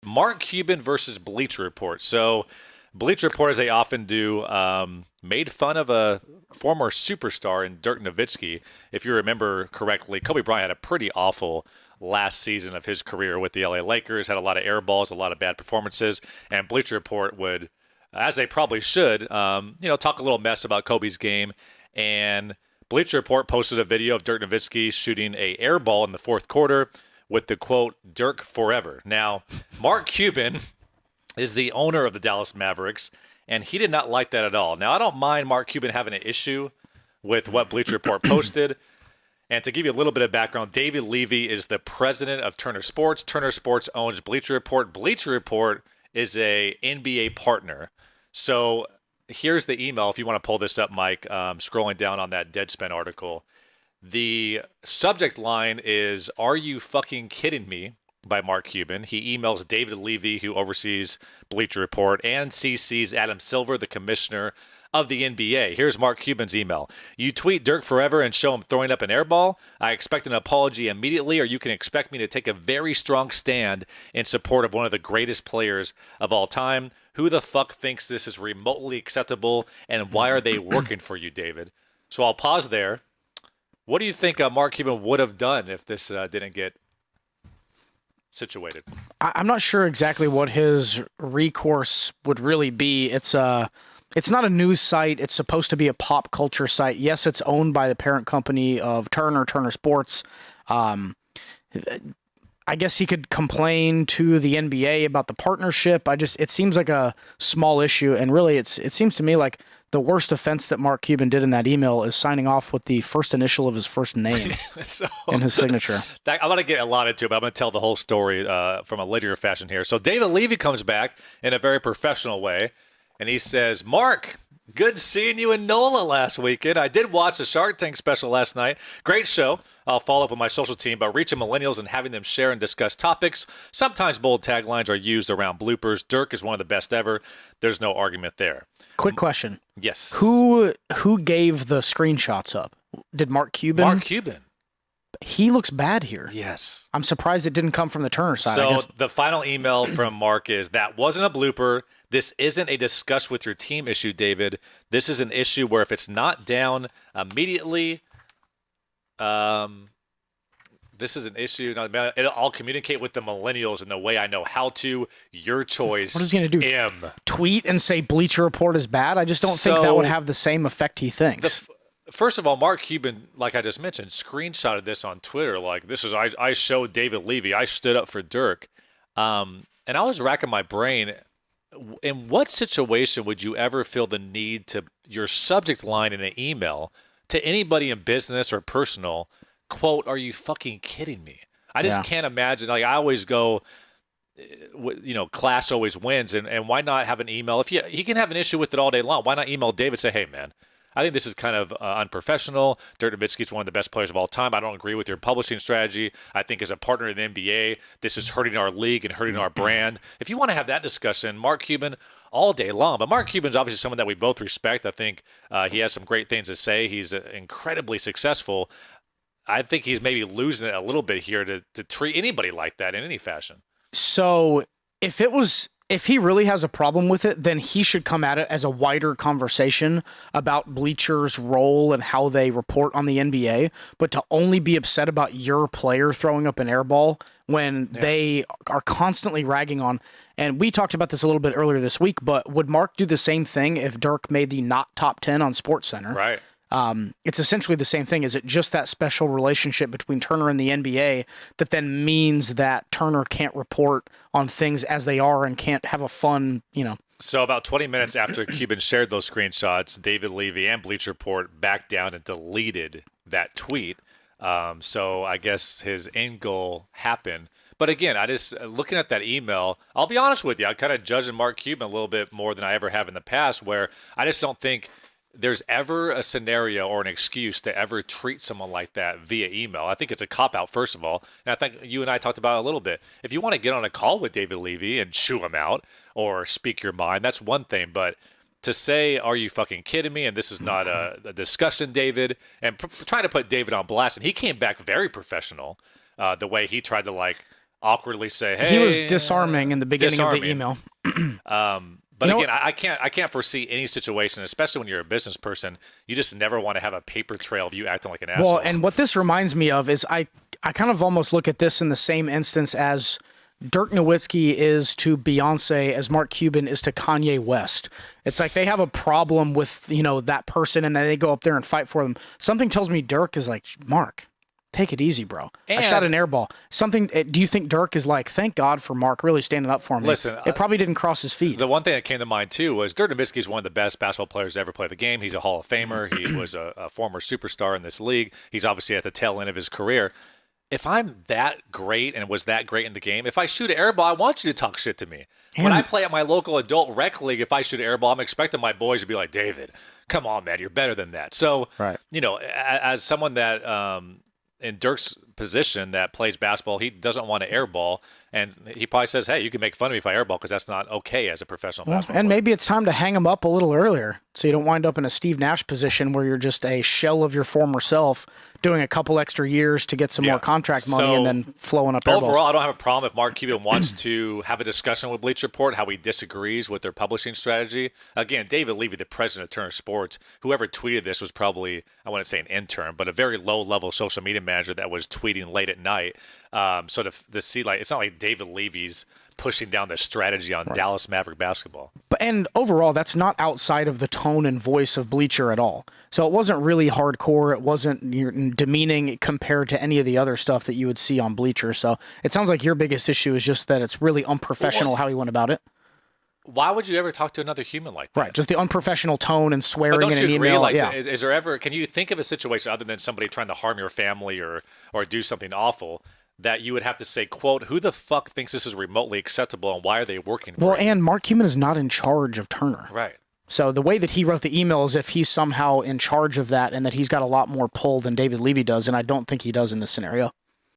Mark Cuban versus Bleacher Report. So Bleacher Report, as they often do, made fun of a former superstar in Dirk Nowitzki. If you remember correctly, Kobe Bryant had a pretty awful last season of his career with the LA Lakers, had a lot of air balls, a lot of bad performances, and Bleacher Report would, as they probably should, talk a little mess about Kobe's game. And Bleacher Report posted a video of Dirk Nowitzki shooting a air ball in the fourth quarter with the quote, "Dirk forever." Now, Mark Cuban is the owner of the Dallas Mavericks, and he did not like that at all. Now, I don't mind Mark Cuban having an issue with what Bleacher Report posted. And to give you a little bit of background, David Levy is the president of Turner Sports. Turner Sports owns Bleacher Report. Bleacher Report is a NBA partner. So here's the email, if you want to pull this up, Mike, scrolling down on that Deadspin article. The subject line is, "Are you fucking kidding me?" by Mark Cuban. He emails David Levy, who oversees Bleacher Report, and CC's Adam Silver, the commissioner of the NBA. Here's Mark Cuban's email. "You tweet Dirk forever and show him throwing up an air ball. I expect an apology immediately, or you can expect me to take a very strong stand in support of one of the greatest players of all time. Who the fuck thinks this is remotely acceptable, and why are they working for you, David?" So I'll pause there. What do you think Mark Cuban would have done if this didn't get situated? I'm not sure exactly what his recourse would really be. It's not a news site. It's supposed to be a pop culture site. Yes, it's owned by the parent company of Turner Sports. I guess he could complain to the NBA about the partnership. It seems like a small issue, and really, it seems to me like the worst offense that Mark Cuban did in that email is signing off with the first initial of his first name in his signature. I'm going to get a lot into it, but I'm going to tell the whole story from a linear fashion here. So David Levy comes back in a very professional way, and he says, "Mark, good seeing you in NOLA last weekend. I did watch the Shark Tank special last night. Great show. I'll follow up with my social team about reaching millennials and having them share and discuss topics. Sometimes bold taglines are used around bloopers. Dirk is one of the best ever. There's no argument there." Quick question. Yes. Who gave the screenshots up? Did Mark Cuban? Mark Cuban. He looks bad here. Yes. I'm surprised it didn't come from the Turner side. So I guess. the final email from Mark is, "That wasn't a blooper. This isn't a discuss with your team issue, David. This is an issue where if it's not down immediately, this is an issue. I'll communicate with the millennials in the way I know how to. Your choice." What is he going to do? Tweet and say Bleacher Report is bad? I just don't think that would have the same effect he thinks. First of all, Mark Cuban, like I just mentioned, screenshotted this on Twitter. Like, this is, I showed David Levy. I stood up for Dirk. And I was racking my brain. In what situation would you ever feel the need to, your subject line in an email to anybody in business or personal, quote, "Are you fucking kidding me?" I just can't imagine. Like, I always go, class always wins. And why not have an email? If he can have an issue with it all day long, why not email David, say, "Hey, man, I think this is kind of unprofessional. Dirk Nowitzki is one of the best players of all time. I don't agree with your publishing strategy. I think as a partner in the NBA, this is hurting our league and hurting our brand." If you want to have that discussion, Mark Cuban, all day long. But Mark Cuban's obviously someone that we both respect. I think he has some great things to say. He's incredibly successful. I think he's maybe losing it a little bit here to treat anybody like that in any fashion. So if he really has a problem with it, then he should come at it as a wider conversation about Bleacher's role and how they report on the NBA. But to only be upset about your player throwing up an air ball when they are constantly ragging on, and we talked about this a little bit earlier this week, but would Mark do the same thing if Dirk made the not top 10 on SportsCenter? Right. It's essentially the same thing. Is it just that special relationship between Turner and the NBA that then means that Turner can't report on things as they are and can't have a fun, So about 20 minutes after Cuban shared those screenshots, David Levy and Bleacher Report backed down and deleted that tweet. So I guess his end goal happened. But again, I just, looking at that email, I'll be honest with you, I'm kind of judging Mark Cuban a little bit more than I ever have in the past, where I just don't think there's ever a scenario or an excuse to ever treat someone like that via email. I think it's a cop-out, first of all. And I think you and I talked about it a little bit. If you want to get on a call with David Levy and chew him out or speak your mind, that's one thing. But to say, "Are you fucking kidding me?" and this is not a discussion, David, and try to put David on blast. And he came back very professional, the way he tried to, awkwardly say, "Hey." He was disarming in the beginning of the disarming. email. But You know again, I can't foresee any situation, especially when you're a business person. You just never want to have a paper trail of you acting like an asshole. Well, and what this reminds me of is I kind of almost look at this in the same instance as Dirk Nowitzki is to Beyonce as Mark Cuban is to Kanye West. It's like they have a problem with, that person, and then they go up there and fight for them. Something tells me Dirk is like, Mark, take it easy, bro. I shot an air ball. Do you think Dirk is like, thank God for Mark really standing up for me? Listen, it probably didn't cross his feet. The one thing that came to mind, too, was Dirk Nowitzki is one of the best basketball players to ever play the game. He's a Hall of Famer. He was a former superstar in this league. He's obviously at the tail end of his career. If I'm that great and was that great in the game, if I shoot an air ball, I want you to talk shit to me. When I play at my local adult rec league, if I shoot an air ball, I'm expecting my boys to be like, David, come on, man, you're better than that. So, right. As someone that in Dirk's position that plays basketball, he doesn't want to airball, and he probably says, "Hey, you can make fun of me if I airball because that's not okay as a professional basketball and player." Maybe it's time to hang him up a little earlier so you don't wind up in a Steve Nash position where you're just a shell of your former self doing a couple extra years to get some more contract money and then flowing up airballs. Overall, I don't have a problem if Mark Cuban wants to have a discussion with Bleacher Report, how he disagrees with their publishing strategy. Again, David Levy, the president of Turner Sports, whoever tweeted this was probably, I wouldn't say an intern, but a very low-level social media manager that was tweeting late at night. So to see, like, it's not like David Levy's pushing down the strategy on Dallas Maverick basketball. And overall, that's not outside of the tone and voice of Bleacher at all. So it wasn't really hardcore. It wasn't demeaning compared to any of the other stuff that you would see on Bleacher. So it sounds like your biggest issue is just that it's really unprofessional how he went about it. Why would you ever talk to another human like that? Right, just the unprofessional tone and swearing in an agree, email. Like, is there ever? Can you think of a situation other than somebody trying to harm your family or do something awful that you would have to say, quote, who the fuck thinks this is remotely acceptable and why are they working for it? And Mark Cuban is not in charge of Turner. Right. So the way that he wrote the email is if he's somehow in charge of that and that he's got a lot more pull than David Levy does, and I don't think he does in this scenario.